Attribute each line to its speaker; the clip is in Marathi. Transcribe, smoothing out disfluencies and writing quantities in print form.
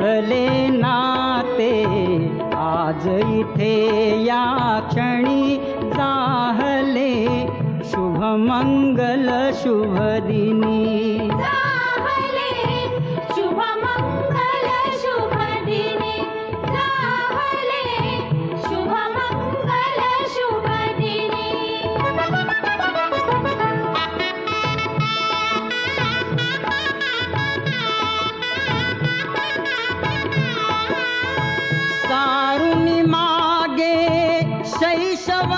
Speaker 1: जुळले नाते आज इथे या क्षणी जाहले शुभ मंगल शुभ दिनी
Speaker 2: जाहले शुभ मंगल शुभ दिनी जाहले शुभ मंगल शुभ दिनी
Speaker 1: सारुनी मागे शैशव